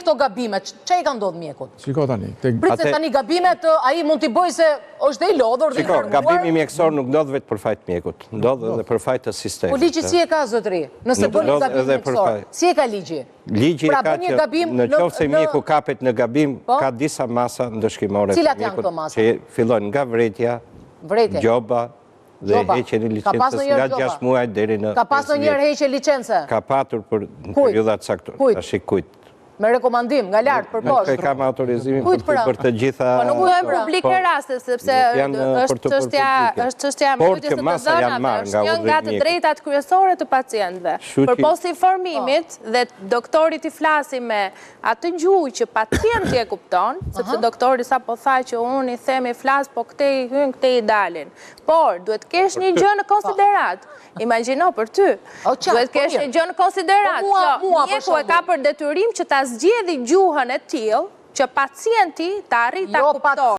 këto gabimet? Që i ka ndodhë mjekut? Shiko tani. Pritë se tani gabimet, a i mund t'i boj se është dhe i lodhur dhe i nërguar. Shiko, gabimi mjekësor nuk ndodhë vetë për fajt mjekut, ndodhë edhe për fajt të sistemit. Po ligji si e ka, zotëri? Nëse bëni gabim mjekësor, si e ka ligji? Ligji e ka që në qoftë se mjeku kapet në gabim, ka disa masa ndëshkimore të mjekut që fillon nga vretja, gjoba dhe heqen e licencës nga 6 muaj deri në 5 vjetë. Ka pas në njërë heqe licence? Ka patur për periodat saktor. Kujt? Me rekomandim, nga lartë, për poshtë. Nuk e kam autorizimin për të gjitha... Po nuk dojmë publike raste, sepse është çështja mbrojtjes së të dhënave, është një nga të drejtat kryesore të pacientëve. Për post informimit dhe doktorit i flasi me atë gjuhë që pacienti e kupton, sepse doktori sa po tha që unë i themi flas, po këte i hyn, këte i dalin. Por, duhet kesh një gjë në konsiderat. Imagjino për ty. Duhet kesh një gjë në konsiderat. Mjeku e ka për detyrim që ta zgjedhë gjuhën e tillë që pacienti ta arrijë ta kuptojë.